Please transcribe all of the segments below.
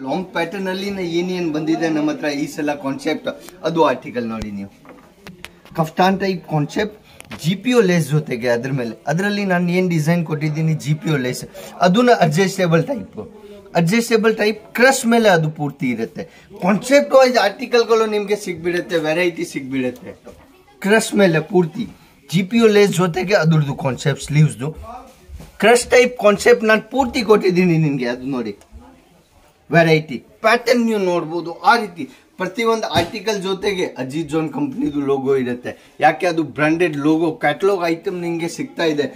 Long pattern ಅಲ್ಲಿ ಏನೇನು ಬಂದಿದೆ ನಮ್ಮ ಹತ್ರ ಈ ಸಲ ಕಾನ್ಸೆಪ್ಟ್ ಅದು ಆರ್ಟಿಕಲ್ ನೋಡಿ ನೀವು. Kaftan type concept GPO lace ಜೊತೆಗೆ ಅದ್ರ ಮೇಲೆ ಅದರಲ್ಲಿ ನಾನು ಏನು ಡಿಸೈನ್ ಕೊಟ್ಟಿದ್ದೀನಿ GPO ಲೇಸ್ ಅದನ್ನ ಅಡ್ಜಸ್ಟೇಬಲ್ ಟೈಪ್ ಕ್ರಶ್ ಮೇಲೆ ಅದು ಪೂರ್ತಿ ಇರುತ್ತೆ. ಕಾನ್ಸೆಪ್ಟ್ ವೈಸ್ ಆರ್ಟಿಕಲ್ಗಳು ನಿಮಗೆ ಸಿಗ್ಬಿಡುತ್ತೆ, ವೆರೈಟಿ ಸಿಗ್ಬಿಡುತ್ತೆ. ಕ್ರಶ್ ಮೇಲೆ ಪೂರ್ತಿ GPO ಲೇಸ್ ಜೊತೆಗೆ ಅದ್ರದ್ದು ಕಾನ್ಸೆಪ್ಟ್ ಸ್ಲೀವ್ಸ್ದು ಕ್ರಶ್ ಟೈಪ್ ಕಾನ್ಸೆಪ್ಟ್ ನಾನು ಪೂರ್ತಿ ಕೊಟ್ಟಿದ್ದೀನಿ ನಿಮಗೆ. ಅದು ನೋಡಿ ವೆರೈಟಿ ಪ್ಯಾಟರ್ನ್ ನೀವು ನೋಡ್ಬೋದು. ಆ ರೀತಿ ಪ್ರತಿಯೊಂದು ಆರ್ಟಿಕಲ್ ಜೊತೆಗೆ ಅಜಿತ್ ಜೋನ್ ಕಂಪ್ನಿದು ಲೋಗೋ ಇರುತ್ತೆ. ಯಾಕೆ ಅದು ಬ್ರಾಂಡೆಡ್ ಲೋಗೋ ಕ್ಯಾಟಲಾಗ್ ಐಟಮ್ ನಿಮಗೆ ಸಿಗ್ತಾ ಇದೆ.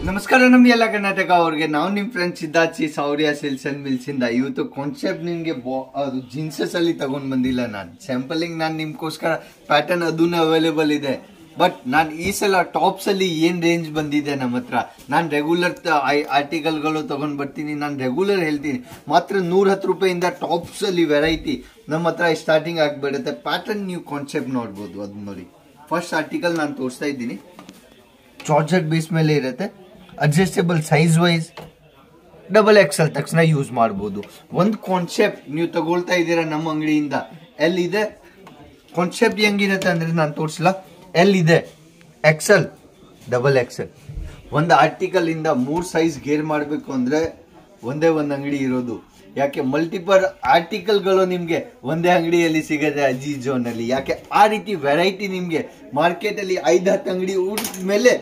ನಮಸ್ಕಾರ ನಮ್ಮ ಎಲ್ಲ ಕರ್ನಾಟಕ ಅವ್ರಿಗೆ, ನಾವು ನಿಮ್ಮ ಫ್ರೆಂಡ್ ಸಿದ್ಧಾರ್ಥಿ ಸೌರ್ಯ ಸಿಲ್ಸ್ ಅಂಡ್ ಮಿಲ್ಸ್ ಇಂದ. ಇವತ್ತು ಕಾನ್ಸೆಪ್ಟ್ ನಿಮ್ಗೆ ಅದು ಜೀನ್ಸಸ್ ಅಲ್ಲಿ ತಗೊಂಡ್ ಬಂದಿಲ್ಲ ನಾನು, ಸ್ಯಾಂಪಲಿಂಗ್ ನಾನು ನಿಮ್ಗೋಸ್ಕರ ಪ್ಯಾಟರ್ನ್ ಅದನ್ನ ಅವೈಲೇಬಲ್ ಇದೆ. ಬಟ್ ನಾನು ಈ ಸಲ ಟಾಪ್ಸ್ ಅಲ್ಲಿ ಏನ್ ರೇಂಜ್ ಬಂದಿದೆ ನಮ್ಮ ಹತ್ರ, ನಾನು ರೆಗ್ಯುಲರ್ ಆರ್ಟಿಕಲ್ಗಳು ತಗೊಂಡ್ ಬರ್ತೀನಿ. ನಾನು ರೆಗ್ಯುಲರ್ ಹೇಳ್ತೀನಿ ಮಾತ್ರ 110 ರೂಪಾಯಿಂದ ಟಾಪ್ಸ್ ಅಲ್ಲಿ ವೆರೈಟಿ ನಮ್ಮ ಹತ್ರ ಸ್ಟಾರ್ಟಿಂಗ್ ಆಗ್ಬಿಡುತ್ತೆ. ಪ್ಯಾಟರ್ನ್ ನೀವು ಕಾನ್ಸೆಪ್ಟ್ ನೋಡ್ಬೋದು. ಅದು ನೋಡಿ ಫಸ್ಟ್ ಆರ್ಟಿಕಲ್ ನಾನು ತೋರಿಸ್ತಾ ಇದ್ದೀನಿ. ಜಾರ್ಜೆಟ್ ಬೇಸ್ ಮೇಲೆ ಇರುತ್ತೆ, ಅಡ್ಜಸ್ಟೇಬಲ್ ಸೈಜ್ ವೈಸ್ XXL ತಕ್ಷಣ ಯೂಸ್ ಮಾಡ್ಬೋದು. ಒಂದು ಕಾನ್ಸೆಪ್ಟ್ ನೀವು ತಗೊಳ್ತಾ ಇದ್ದೀರಾ ನಮ್ಮ ಅಂಗಡಿಯಿಂದ. ಎಲ್ ಇದೆ ಕಾನ್ಸೆಪ್ಟ್ ಹೆಂಗಿರುತ್ತೆ ಅಂದ್ರೆ ನಾನು ತೋರಿಸಲ್ಲ. ಎಲ್ ಇದೆ, XL, XXL. ಒಂದು ಆರ್ಟಿಕಲ್ ಇಂದ 3 ಸೈಜ್ ಗೇರ್ ಮಾಡಬೇಕು ಅಂದ್ರೆ ಒಂದೇ ಒಂದು ಅಂಗಡಿ ಇರೋದು. ಯಾಕೆ ಮಲ್ಟಿಪಲ್ ಆರ್ಟಿಕಲ್ಗಳು ನಿಮ್ಗೆ ಒಂದೇ ಅಂಗಡಿಯಲ್ಲಿ ಸಿಗುತ್ತೆ ಅಜಿತ್ ಜೋನ್ ಅಲ್ಲಿ. ಯಾಕೆ ಆ ರೀತಿ ವೆರೈಟಿ ನಿಮ್ಗೆ ಮಾರ್ಕೆಟ್ ಅಲ್ಲಿ 5-10 ಅಂಗಡಿ ಮೇಲೆ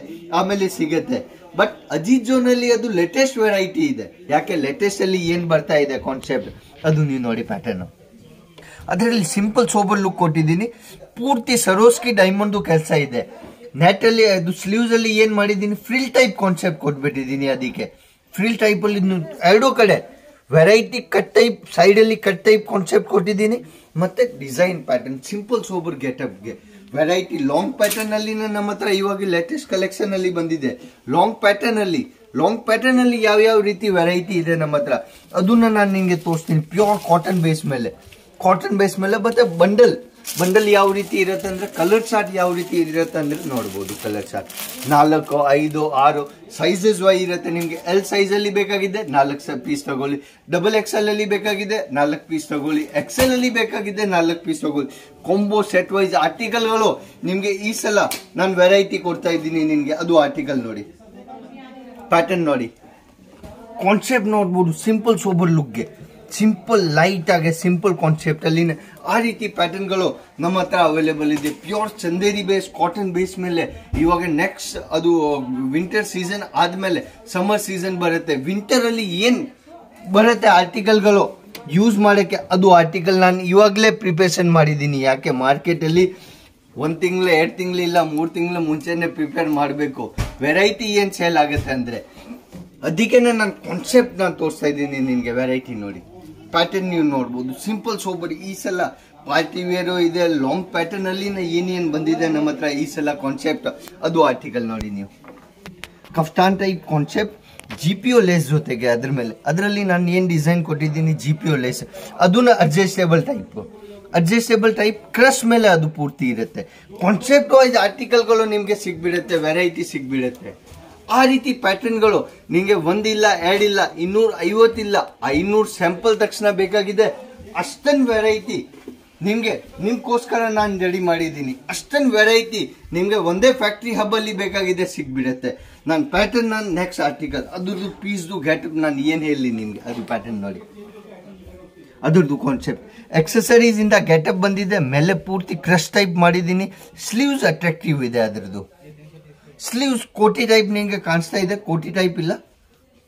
ಆಮೇಲೆ ಸಿಗುತ್ತೆ. ಬಟ್ ಅಜಿತ್ ಜೋನ್ ಅಲ್ಲಿ ಅದು ಲೇಟೆಸ್ಟ್ ವೆರೈಟಿ ಇದೆ. ಯಾಕೆ ಲೇಟೆಸ್ಟ್ ಅಲ್ಲಿ ಏನ್ ಬರ್ತಾ ಇದೆ ಕಾನ್ಸೆಪ್ಟ್ ಅದು ನೀವು ನೋಡಿ. ಪ್ಯಾಟರ್ನ್ ಅದರಲ್ಲಿ ಸಿಂಪಲ್ ಸೋಬರ್ ಲುಕ್ ಕೊಟ್ಟಿದ್ದೀನಿ. ಪೂರ್ತಿ ಸರೋಸ್ಕಿ ಡೈಮಂಡ್ ಕೆಲಸ ಇದೆ. ನೆಟ್ ಅಲ್ಲಿ ಅದು ಸ್ಲೀವ್ಸ್ ಅಲ್ಲಿ ಏನ್ ಮಾಡಿದ್ದೀನಿ, ಫ್ರಿಲ್ ಟೈಪ್ ಕಾನ್ಸೆಪ್ಟ್ ಕೊಟ್ಬಿಟ್ಟಿದ್ದೀನಿ. ಅದಕ್ಕೆ ಫ್ರಿಲ್ ಟೈಪ್ ಅಲ್ಲಿ ಎರಡೂ ಕಡೆ ವೆರೈಟಿ ಕಟ್ ಟೈಪ್, ಸೈಡ್ ಅಲ್ಲಿ ಕಟ್ ಟೈಪ್ ಕಾನ್ಸೆಪ್ಟ್ ಕೊಟ್ಟಿದ್ದೀನಿ. ಮತ್ತೆ ಡಿಸೈನ್ ಪ್ಯಾಟರ್ನ್ ಸಿಂಪಲ್ ಸೋಬರ್ ಗೆಟಪ್ಗೆ ವೆರೈಟಿ. ಲಾಂಗ್ ಪ್ಯಾಟರ್ನ್ ಅಲ್ಲಿ ನಮ್ಮ ಹತ್ರ ಇವಾಗ ಲೇಟೆಸ್ಟ್ ಕಲೆಕ್ಷನ್ ಅಲ್ಲಿ ಬಂದಿದೆ. ಲಾಂಗ್ ಪ್ಯಾಟರ್ನ್ ಅಲ್ಲಿ ಯಾವ ರೀತಿ ವೆರೈಟಿ ಇದೆ ನಮ್ಮ ಹತ್ರ ಅದನ್ನ ನಾನು ನಿಮಗೆ ತೋರಿಸ್ತೀನಿ. ಪ್ಯೂರ್ ಕಾಟನ್ ಬೇಸ್ ಮೇಲೆ ಮತ್ತೆ ಬಂಡಲ್ ಯಾವ ರೀತಿ ಇರುತ್ತೆ ಅಂದ್ರೆ, ಕಲರ್ ಚಾರ್ಟ್ ಯಾವ ರೀತಿ ಇರುತ್ತೆ ಅಂದ್ರೆ ನೋಡ್ಬೋದು. ಕಲರ್ ಚಾರ್ಟ್ 4, 5, 6 ಸೈಜಸ್ ವೈ ಇರುತ್ತೆ. ನಿಮ್ಗೆ L ಸೈಜ್ ಅಲ್ಲಿ ಬೇಕಾಗಿದೆ 4 ಪೀಸ್ ತಗೊಳ್ಳಿ, XXL ಅಲ್ಲಿ ಬೇಕಾಗಿದೆ 4 ಪೀಸ್ ತಗೊಳ್ಳಿ, XL ಅಲ್ಲಿ ಬೇಕಾಗಿದೆ 4 ಪೀಸ್ ತಗೊಳ್ಳಿ. ಕಾಂಬೋ ಸೆಟ್ ವೈಸ್ ಆರ್ಟಿಕಲ್ಗಳು ನಿಮ್ಗೆ ಈ ಸಲ ನಾನು ವೆರೈಟಿ ಕೊಡ್ತಾ ಇದ್ದೀನಿ ನಿಮ್ಗೆ. ಅದು ಆರ್ಟಿಕಲ್ ನೋಡಿ, ಪ್ಯಾಟರ್ನ್ ನೋಡಿ, ಕಾನ್ಸೆಪ್ಟ್ ನೋಡ್ಬೋದು. ಸಿಂಪಲ್ ಸೋಬರ್ ಲುಕ್ಗೆ ಸಿಂಪಲ್ ಲೈಟ್ ಆಗಿ ಸಿಂಪಲ್ ಕಾನ್ಸೆಪ್ಟ್ ಅಲ್ಲಿ ಆ ರೀತಿ ಪ್ಯಾಟರ್ನ್ಗಳು ನಮ್ಮ ಹತ್ರ ಅವೈಲೇಬಲ್ ಇದೆ. Pure Chanderi base cotton base ಮೇಲೆ ಇವಾಗ ನೆಕ್ಸ್ಟ್ ಅದು ವಿಂಟರ್ ಸೀಸನ್ ಆದ್ಮೇಲೆ ಸಮ್ಮರ್ ಸೀಸನ್ ಬರುತ್ತೆ. ವಿಂಟರ್ ಅಲ್ಲಿ ಏನ್ ಬರುತ್ತೆ ಆರ್ಟಿಕಲ್ಗಳು ಯೂಸ್ ಮಾಡಕ್ಕೆ ಅದು ಆರ್ಟಿಕಲ್ ನಾನು ಇವಾಗಲೇ ಪ್ರಿಪರೇಷನ್ ಮಾಡಿದ್ದೀನಿ. ಯಾಕೆ ಮಾರ್ಕೆಟ್ ಅಲ್ಲಿ 1 ತಿಂಗಳು 2 ತಿಂಗಳು ಇಲ್ಲ 3 ತಿಂಗಳು ಮುಂಚೆನೆ ಪ್ರಿಪೇರ್ ಮಾಡಬೇಕು. ವೆರೈಟಿ ಏನ್ ಸೇಲ್ ಆಗುತ್ತೆ ಅಂದ್ರೆ ಅದಕ್ಕೆ ನಾನು ಕಾನ್ಸೆಪ್ಟ್ ನಾನು ತೋರಿಸ್ತಾ ಇದ್ದೀನಿ ನಿನ್ಗೆ. ವೆರೈಟಿ ನೋಡಿ, ಪ್ಯಾಟರ್ನ್ ನೀವು ನೋಡ್ಬೋದು. ಸಿಂಪಲ್ ಸೋಬರ್ ಈ ಸಲ ಪಾರ್ಟಿ ವೇರು ಇದೆ. ಲಾಂಗ್ ಪ್ಯಾಟರ್ನ್ ಅಲ್ಲಿ ಏನೇನು ಬಂದಿದೆ ನಮ್ಮ ಹತ್ರ ಈ ಸಲ ಕಾನ್ಸೆಪ್ಟ್ ಅದು ಆರ್ಟಿಕಲ್ ನೋಡಿ ನೀವು. Kaftan type concept GPO lace ಜೊತೆಗೆ ಅದ್ರ ಮೇಲೆ ಅದರಲ್ಲಿ ನಾನು ಏನು ಡಿಸೈನ್ ಕೊಟ್ಟಿದ್ದೀನಿ GPO ಲೇಸ್ ಅದನ್ನ ಅಡ್ಜಸ್ಟೇಬಲ್ ಟೈಪ್ ಕ್ರಶ್ ಮೇಲೆ ಅದು ಪೂರ್ತಿ ಇರುತ್ತೆ. ಕಾನ್ಸೆಪ್ಟ್ ವೈಸ್ ಆರ್ಟಿಕಲ್ಗಳು ನಿಮ್ಗೆ ಸಿಗ್ಬಿಡುತ್ತೆ, ವೆರೈಟಿ ಸಿಗ್ಬಿಡುತ್ತೆ. ಆ ರೀತಿ ಪ್ಯಾಟರ್ನ್ಗಳು ನಿಮಗೆ 1 ಇಲ್ಲ 2 ಇಲ್ಲ 250 ಇಲ್ಲ 500 ಸ್ಯಾಂಪಲ್ ತಕ್ಷಣ ಬೇಕಾಗಿದೆ. ಅಷ್ಟೊಂದು ವೆರೈಟಿ ನಿಮ್ಗೋಸ್ಕರ ನಾನು ರೆಡಿ ಮಾಡಿದ್ದೀನಿ. ಅಷ್ಟೊಂದು ವೆರೈಟಿ ನಿಮ್ಗೆ ಒಂದೇ ಫ್ಯಾಕ್ಟ್ರಿ ಹಬ್ ಅಲ್ಲಿ ಬೇಕಾಗಿದೆ ಸಿಗ್ಬಿಡುತ್ತೆ. ನಾನು ಪ್ಯಾಟರ್ನ್ ನಾನು ನೆಕ್ಸ್ಟ್ ಆರ್ಟಿಕಲ್ ಅದ್ರದ್ದು ಪೀಸ್ದು ಗೆಟಪ್ ನಾನು ಏನ್ ಹೇಳಿ ನಿಮ್ಗೆ. ಅದು ಪ್ಯಾಟರ್ನ್ ನೋಡಿ, ಅದ್ರದ್ದು ಕಾನ್ಸೆಪ್ಟ್ ಎಕ್ಸೆಸರೀಸ್ ಇಂದ ಗೆಟಪ್ ಬಂದಿದೆ. ಮೇಲೆ ಪೂರ್ತಿ ಕ್ರಶ್ ಟೈಪ್ ಮಾಡಿದ್ದೀನಿ. ಸ್ಲೀವ್ಸ್ ಅಟ್ರಾಕ್ಟಿವ್ ಇದೆ. ಅದರದ್ದು ಸ್ಲೀವ್ಸ್ ಕೋಟಿ ಟೈಪ್ ನಿಮಗೆ ಕಾಣಿಸ್ತಾ ಇದೆ. ಕೋಟಿ ಟೈಪ್ ಇಲ್ಲ,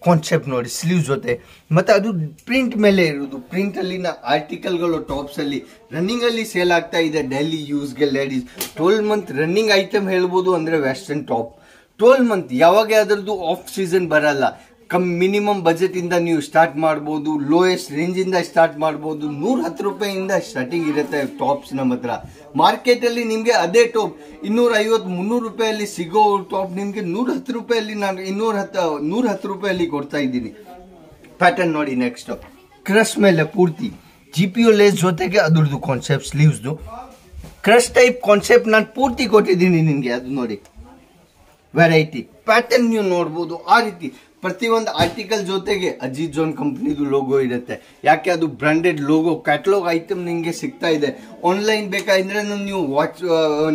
ಕಾನ್ಸೆಪ್ಟ್ ನೋಡಿ ಸ್ಲೀವ್ಸ್ ಜೊತೆ. ಮತ್ತೆ ಅದು ಪ್ರಿಂಟ್ ಮೇಲೆ ಇರುವುದು. ಪ್ರಿಂಟ್ ಅಲ್ಲಿನ ಆರ್ಟಿಕಲ್ಗಳು ಟಾಪ್ಸ್ ಅಲ್ಲಿ ರನ್ನಿಂಗ್ ಅಲ್ಲಿ ಸೇಲ್ ಆಗ್ತಾ ಇದೆ ಡೈಲಿ ಯೂಸ್ಗೆ. ಲೇಡೀಸ್ 12 ಮಂತ್ ರನ್ನಿಂಗ್ ಐಟಮ್ ಹೇಳ್ಬೋದು ಅಂದ್ರೆ ವೆಸ್ಟರ್ನ್ ಟಾಪ್. 12 ಮಂತ್ ಯಾವಾಗ ಅದರದ್ದು ಆಫ್ ಸೀಸನ್ ಬರಲ್ಲ. ಮಿನಿಮಮ್ ಬಜೆಟ್ ಇಂದ ನೀವು ಸ್ಟಾರ್ಟ್ ಮಾಡಬಹುದು. ಲೋಯೆಸ್ಟ್ ರೇಂಜ್ ಇಂದ ಸ್ಟಾರ್ಟ್ ಮಾಡಬಹುದು. 110 ರೂಪಾಯಿಂದ ಸ್ಟಾರ್ಟಿಂಗ್ ಇರುತ್ತೆ ಟಾಪ್ಸ್ ನಮ್ಮ ಹತ್ರ. ಮಾರ್ಕೆಟ್ ಅಲ್ಲಿ ನಿಮ್ಗೆ ಅದೇ ಟಾಪ್ 250-300 ರೂಪಾಯಲ್ಲಿ ಸಿಗೋ ಟಾಪ್ ನಿಮ್ಗೆ 110 ರೂಪಾಯಲ್ಲಿ ನಾನು 110 ರೂಪಾಯಲ್ಲಿ ಕೊಡ್ತಾ ಇದ್ದೀನಿ. ಪ್ಯಾಟರ್ನ್ ನೋಡಿ ನೆಕ್ಸ್ಟ್ ಕ್ರಶ್ ಮೇಲೆ ಪೂರ್ತಿ GPO ಲೇಸ್ ಜೊತೆಗೆ ಅದ್ರದ್ದು ಕಾನ್ಸೆಪ್ಟ್ ಸ್ಲೀವ್ಸ್ದು ಕ್ರಶ್ ಟೈಪ್ ಕಾನ್ಸೆಪ್ಟ್ ನಾನು ಪೂರ್ತಿ ಕೊಟ್ಟಿದ್ದೀನಿ ನಿಮ್ಗೆ. ಅದು ನೋಡಿ ವೆರೈಟಿ ಪ್ಯಾಟರ್ನ್ ನೀವು ನೋಡ್ಬೋದು. ಆ ರೀತಿ ಪ್ರತಿಯೊಂದು ಆರ್ಟಿಕಲ್ ಜೊತೆಗೆ ಅಜಿತ್ ಜೋನ್ ಕಂಪ್ನಿದು ಲೋಗೋ ಇರುತ್ತೆ. ಯಾಕೆ ಅದು ಬ್ರಾಂಡೆಡ್ ಲೋಗೋ ಕ್ಯಾಟಲಾಗ್ ಐಟಮ್ ನಿಮಗೆ ಸಿಗ್ತಾ ಇದೆ. ಆನ್ಲೈನ್ ಬೇಕಾದ್ರೆ ನೀವು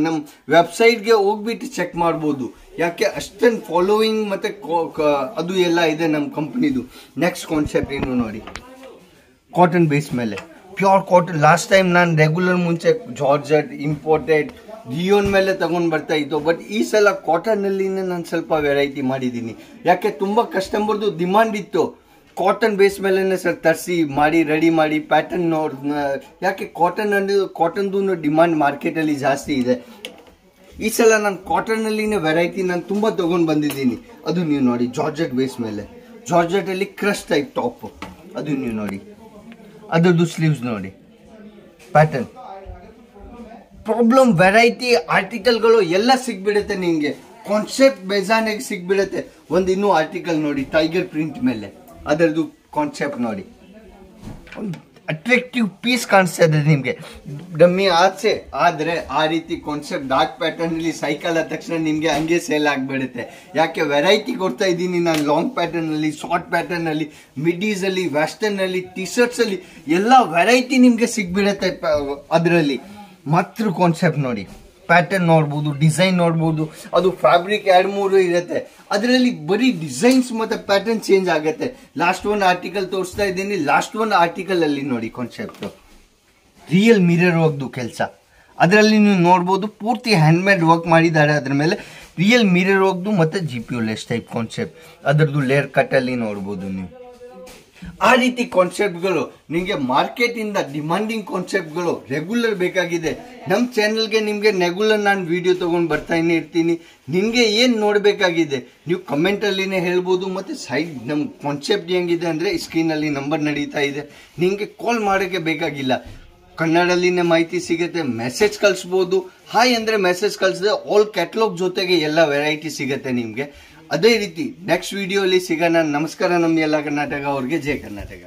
ನಮ್ಮ ವೆಬ್ಸೈಟ್ಗೆ ಹೋಗ್ಬಿಟ್ಟು ಚೆಕ್ ಮಾಡ್ಬೋದು. ಯಾಕೆ ಅಷ್ಟೊಂದು ಫಾಲೋವಿಂಗ್ ಮತ್ತೆ ಅದು ಎಲ್ಲ ಇದೆ ನಮ್ಮ ಕಂಪ್ನಿದು. ನೆಕ್ಸ್ಟ್ ಕಾನ್ಸೆಪ್ಟ್ ಏನು ನೋಡಿ, ಕಾಟನ್ ಬೇಸ್ ಮೇಲೆ ಪ್ಯೂರ್ ಕಾಟನ್. ಲಾಸ್ಟ್ ಟೈಮ್ ನಾನು ರೆಗ್ಯುಲರ್ ಮುಂಚೆ ಜಾರ್ಜೆಟ್ ಇಂಪೋರ್ಟೆಡ್ ರಿಯೋನ್ ಮೇಲೆ ತಗೊಂಡ್ ಬರ್ತಾ ಇತ್ತು. ಬಟ್ ಈ ಸಲ ಕಾಟನ್ ಅಲ್ಲಿ ನಾನು ಸ್ವಲ್ಪ ವೆರೈಟಿ ಮಾಡಿದ್ದೀನಿ. ಯಾಕೆ ತುಂಬಾ ಕಸ್ಟಮರ್ದು ಡಿಮಾಂಡ್ ಇತ್ತು, ಕಾಟನ್ ಬೇಸ್ ಮೇಲೆ ಸರ್ ತರಿಸಿ ಮಾಡಿ ರೆಡಿ ಮಾಡಿ ಪ್ಯಾಟರ್ನ್ ಯಾಕೆ ಕಾಟನ್ದು ಡಿಮಾಂಡ್ ಮಾರ್ಕೆಟ್ ಅಲ್ಲಿ ಜಾಸ್ತಿ ಇದೆ. ಈ ಸಲ ನಾನು ಕಾಟನ್ ಅಲ್ಲಿನ ವೆರೈಟಿ ನಾನು ತುಂಬಾ ತಗೊಂಡ್ ಬಂದಿದ್ದೀನಿ. ಅದು ನೀವು ನೋಡಿ, ಜಾರ್ಜೆಟ್ ಬೇಸ್ ಮೇಲೆ, ಜಾರ್ಜೆಟ್ ಅಲ್ಲಿ ಕ್ರಶ್ ಟೈಪ್ ಟಾಪ್, ಅದು ನೀವು ನೋಡಿ, ಅದರದ್ದು ಸ್ಲೀವ್ಸ್ ನೋಡಿ, ಪ್ಯಾಟರ್ನ್ ಪ್ರಾಬ್ಲಮ್ ವೆರೈಟಿ ಆರ್ಟಿಕಲ್ಗಳು ಎಲ್ಲ ಸಿಗ್ಬಿಡುತ್ತೆ ನಿಮಗೆ. ಕಾನ್ಸೆಪ್ಟ್ ಬೇಜಾನಾಗಿ ಸಿಗ್ಬಿಡುತ್ತೆ. ಒಂದು ಇನ್ನೂ ಆರ್ಟಿಕಲ್ ನೋಡಿ, ಟೈಗರ್ ಪ್ರಿಂಟ್ ಮೇಲೆ, ಅದರದ್ದು ಕಾನ್ಸೆಪ್ಟ್ ನೋಡಿ, ಒಂದು ಅಟ್ರಾಕ್ಟಿವ್ ಪೀಸ್ ಕಾಣಿಸ್ತಾ ಇದೆ ನಿಮಗೆ. ಡಮ್ಮಿ ಆಚೆ ಆದರೆ ಆ ರೀತಿ ಕಾನ್ಸೆಪ್ಟ್ ಡಾರ್ಕ್ ಪ್ಯಾಟರ್ನ್ ಅಲ್ಲಿ ಸೈಕಲ್ ಆದ ತಕ್ಷಣ ನಿಮಗೆ ಹಂಗೆ ಸೇಲ್ ಆಗಿಬಿಡುತ್ತೆ. ಯಾಕೆ ವೆರೈಟಿ ಕೊಡ್ತಾ ಇದ್ದೀನಿ ನಾನು. ಲಾಂಗ್ ಪ್ಯಾಟರ್ನ್ ಅಲ್ಲಿ, ಶಾರ್ಟ್ ಪ್ಯಾಟರ್ನ್ ಅಲ್ಲಿ, ಮಿಡೀಸ್ ಅಲ್ಲಿ, ವೆಸ್ಟರ್ನ್ ಅಲ್ಲಿ, ಟಿ ಶರ್ಟ್ಸ್ ಅಲ್ಲಿ ಎಲ್ಲ ವೆರೈಟಿ ನಿಮಗೆ ಸಿಗ್ಬಿಡುತ್ತೆ. ಅದರಲ್ಲಿ ಮಾತ್ರ ಕಾನ್ಸೆಪ್ಟ್ ನೋಡಿ, ಪ್ಯಾಟರ್ನ್ ನೋಡ್ಬೋದು, ಡಿಸೈನ್ ನೋಡ್ಬೋದು. ಅದು ಫ್ಯಾಬ್ರಿಕ್ 2-3 ಇರುತ್ತೆ. ಅದರಲ್ಲಿ ಬರೀ ಡಿಸೈನ್ಸ್ ಮತ್ತೆ ಪ್ಯಾಟರ್ನ್ ಚೇಂಜ್ ಆಗುತ್ತೆ. ಲಾಸ್ಟ್ ಒಂದು ಆರ್ಟಿಕಲ್ ತೋರಿಸ್ತಾ ಇದ್ದೀನಿ. ಲಾಸ್ಟ್ ಒಂದು ಆರ್ಟಿಕಲ್ ಅಲ್ಲಿ ನೋಡಿ ಕಾನ್ಸೆಪ್ಟ್ ರಿಯಲ್ ಮಿರರ್ ವರ್ಕ್ದು ಕೆಲಸ. ಅದರಲ್ಲಿ ನೀವು ನೋಡ್ಬೋದು ಪೂರ್ತಿ ಹ್ಯಾಂಡ್ಮೇಡ್ ವರ್ಕ್ ಮಾಡಿದ್ದಾರೆ. ಅದ್ರ ಮೇಲೆ ರಿಯಲ್ ಮಿರರ್ ವರ್ಕ್ದು ಮತ್ತೆ GPU ಲೆಸ್ ಟೈಪ್ ಕಾನ್ಸೆಪ್ಟ್. ಅದರದ್ದು ಲೇಯರ್ ಕಟ್ ಅಲ್ಲಿ ನೋಡ್ಬೋದು ನೀವು. ಆ ರೀತಿ ಕಾನ್ಸೆಪ್ಟ್ಗಳು ನಿಮಗೆ ಮಾರ್ಕೆಟ್ ಇಂದ ಡಿಮಾಂಡಿಂಗ್ ಕಾನ್ಸೆಪ್ಟ್ಗಳು ರೆಗ್ಯುಲರ್ ಬೇಕಾಗಿದೆ. ನಮ್ಮ ಚಾನೆಲ್ಗೆ ನಿಮಗೆ ರೆಗ್ಯುಲರ್ ನಾನು ವಿಡಿಯೋ ತಗೊಂಡು ಬರ್ತಾನೆ ಇರ್ತೀನಿ. ನಿಮಗೆ ಏನು ನೋಡಬೇಕಾಗಿದೆ ನೀವು ಕಮೆಂಟ್ ಅಲ್ಲಿನೇ ಹೇಳ್ಬೋದು. ಮತ್ತೆ ಸೈಡ್ ನಮ್ಮ ಕಾನ್ಸೆಪ್ಟ್ ಹೆಂಗಿದೆ ಅಂದರೆ ಸ್ಕ್ರೀನಲ್ಲಿ ನಂಬರ್ ನಡೀತಾ ಇದೆ, ನಿಮಗೆ ಕಾಲ್ ಮಾಡೋಕ್ಕೆ ಬೇಕಾಗಿಲ್ಲ. ಕನ್ನಡಲ್ಲಿನೇ ಮಾಹಿತಿ ಸಿಗುತ್ತೆ. ಮೆಸೇಜ್ ಕಳಿಸ್ಬೋದು. ಹಾಯ್ ಅಂದರೆ ಮೆಸೇಜ್ ಕಳಿಸಿದ್ರೆ ಆಲ್ ಕ್ಯಾಟಲಾಗ್ ಜೊತೆಗೆ ಎಲ್ಲ ವೆರೈಟಿ ಸಿಗುತ್ತೆ ನಿಮಗೆ. ಅದೇ ರೀತಿ ನೆಕ್ಸ್ಟ್ ವಿಡಿಯೋ ಅಲ್ಲಿ ಸಿಗೋಣ. ನಮಸ್ಕಾರ ನಮ್ಮ ಎಲ್ಲ ಕರ್ನಾಟಕ ಅವ್ರಿಗೆ. ಜೈ ಕರ್ನಾಟಕ.